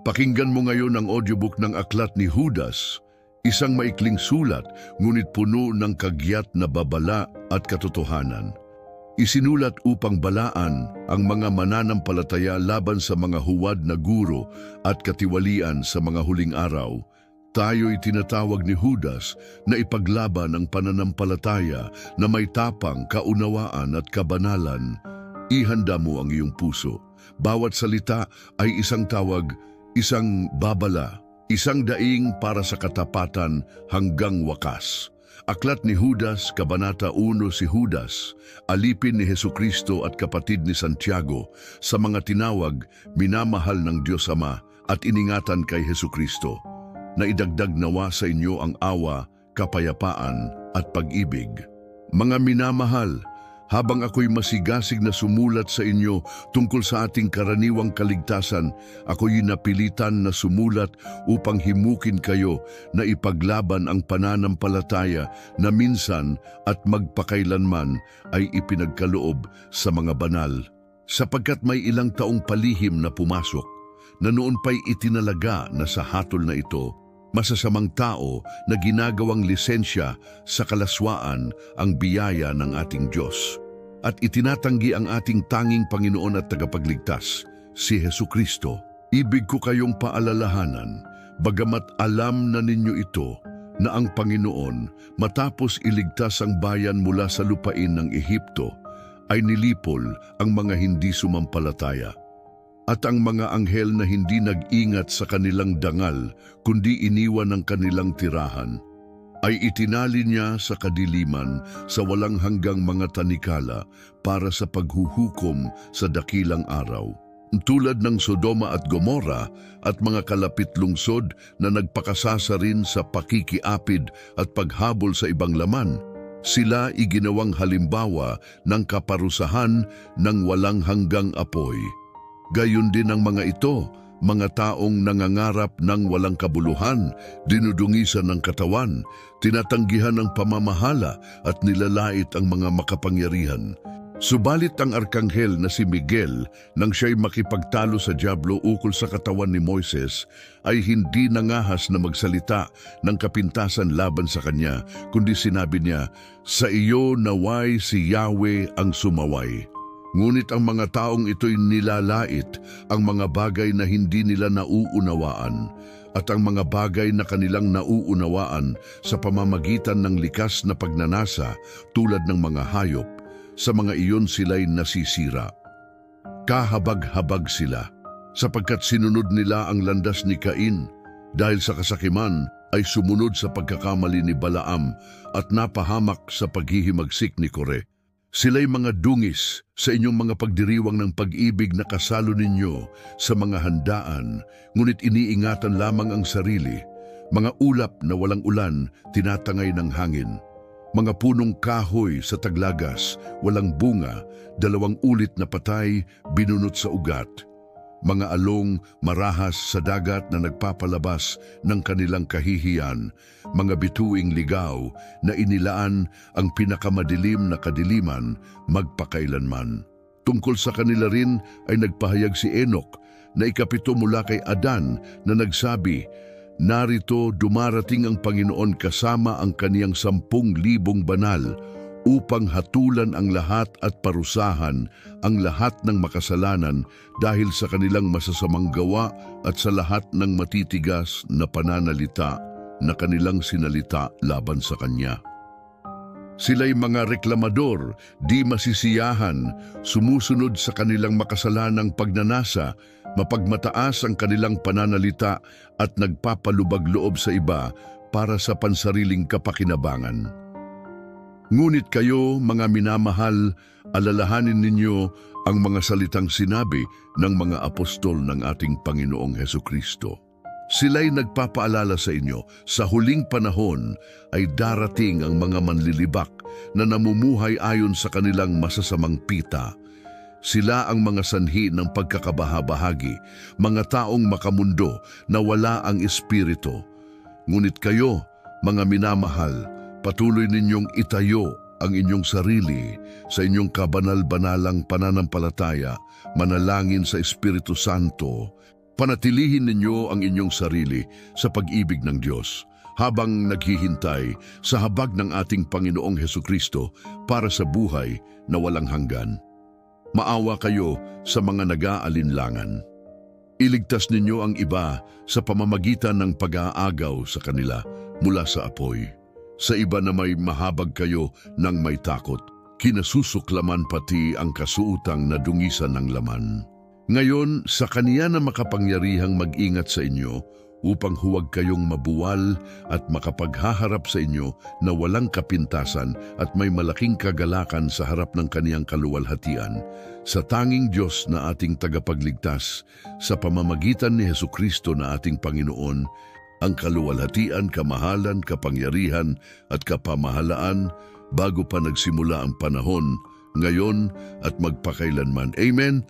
Pakinggan mo ngayon ang audiobook ng Aklat ni Judas, isang maikling sulat ngunit puno ng kagyat na babala at katotohanan. Isinulat upang balaan ang mga mananampalataya laban sa mga huwad na guro at katiwalian sa mga huling araw. Tayo'y tinatawag ni Judas na ipaglaban ang pananampalataya na may tapang, kaunawaan at kabanalan. Ihanda mo ang iyong puso. Bawat salita ay isang tawag, isang babala, isang daing para sa katapatan hanggang wakas. Aklat ni Judas, Kabanata 1. Si Judas, alipin ni Hesukristo at kapatid ni Santiago, sa mga tinawag, minamahal ng Diyos Ama at iningatan kay Hesukristo, na idagdag nawa sa inyo ang awa, kapayapaan at pag-ibig. Mga minamahal, habang ako'y masigasig na sumulat sa inyo tungkol sa ating karaniwang kaligtasan, ako'y napilitan na sumulat upang himukin kayo na ipaglaban ang pananampalataya na minsan at magpakailanman ay ipinagkaloob sa mga banal. Sapagkat may ilang taong palihim na pumasok, na noon pa'y itinalaga na sa hatol na ito, masasamang tao na ginagawang lisensya sa kalaswaan ang biyaya ng ating Diyos. At itinatanggi ang ating tanging Panginoon at tagapagligtas, si Hesukristo. Ibig ko kayong paalalahanan, bagamat alam na ninyo ito, na ang Panginoon, matapos iligtas ang bayan mula sa lupain ng Ehipto, ay nilipol ang mga hindi sumampalataya. At ang mga anghel na hindi nag-ingat sa kanilang dangal, kundi iniwan ang kanilang tirahan, ay itinali niya sa kadiliman sa walang hanggang mga tanikala para sa paghuhukom sa dakilang araw. Tulad ng Sodoma at Gomora at mga kalapit lungsod na nagpakasasa rin sa pakikiapid at paghabol sa ibang laman, sila iginawang halimbawa ng kaparusahan ng walang hanggang apoy. Gayon din ang mga ito, mga taong nangangarap ng walang kabuluhan, dinudungisan ng katawan, tinatanggihan ng pamamahala at nilalait ang mga makapangyarihan. Subalit ang arkanghel na si Miguel, nang siya'y makipagtalo sa dyablo ukol sa katawan ni Moises, ay hindi nangahas na magsalita ng kapintasan laban sa kanya, kundi sinabi niya, "Sa iyo naway si Yahweh ang sumaway." Ngunit ang mga taong ito'y nilalait ang mga bagay na hindi nila nauunawaan at ang mga bagay na kanilang nauunawaan sa pamamagitan ng likas na pagnanasa tulad ng mga hayop. Sa mga iyon sila'y nasisira. Kahabag-habag sila sapagkat sinunod nila ang landas ni Cain. Dahil sa kasakiman ay sumunod sa pagkakamali ni Balaam at napahamak sa paghihimagsik ni Kore. Sila'y mga dungis sa inyong mga pagdiriwang ng pag-ibig na kasalo ninyo sa mga handaan, ngunit iniingatan lamang ang sarili. Mga ulap na walang ulan, tinatangay ng hangin. Mga punong kahoy sa taglagas, walang bunga, 2 ulit na patay, binunot sa ugat. Mga along marahas sa dagat na nagpapalabas ng kanilang kahihiyan, mga bituing ligaw na inilaan ang pinakamadilim na kadiliman magpakailanman. Tungkol sa kanila rin ay nagpahayag si Enoch na 7 mula kay Adan na nagsabi, "Narito dumarating ang Panginoon kasama ang kaniyang 10,000 banal, upang hatulan ang lahat at parusahan ang lahat ng makasalanan dahil sa kanilang masasamang gawa at sa lahat ng matitigas na pananalita na kanilang sinalita laban sa Kanya." Sila'y mga reklamador, di masisiyahan, sumusunod sa kanilang makasalanang pagnanasa, mapagmataas ang kanilang pananalita at nagpapalubag loob sa iba para sa pansariling kapakinabangan. Ngunit kayo, mga minamahal, alalahanin ninyo ang mga salitang sinabi ng mga apostol ng ating Panginoong Hesukristo. Sila'y nagpapaalala sa inyo, sa huling panahon ay darating ang mga manlilibak na namumuhay ayon sa kanilang masasamang pita. Sila ang mga sanhi ng pagkakabahabahagi, mga taong makamundo na wala ang espiritu. Ngunit kayo, mga minamahal, patuloy ninyong itayo ang inyong sarili sa inyong kabanal-banalang pananampalataya, manalangin sa Espiritu Santo, Panatilihin ninyo ang inyong sarili sa pag-ibig ng Diyos habang naghihintay sa habag ng ating Panginoong Hesukristo para sa buhay na walang hanggan. Maawa kayo sa mga nag-aalinlangan. Iligtas ninyo ang iba sa pamamagitan ng pag-aagaw sa kanila mula sa apoy. Sa iba na may mahabag kayo ng may takot, kinasusuklaman pati ang kasuutang na dungisan ng laman. Ngayon, sa Kaniya na makapangyarihang mag-ingat sa inyo upang huwag kayong mabuwal at makapaghaharap sa inyo na walang kapintasan at may malaking kagalakan sa harap ng Kaniyang kaluwalhatian, sa tanging Diyos na ating tagapagligtas, sa pamamagitan ni Hesukristo na ating Panginoon, ang kaluwalhatian, kamahalan, kapangyarihan at kapamahalaan bago pa nagsimula ang panahon, ngayon at magpakailanman. Amen.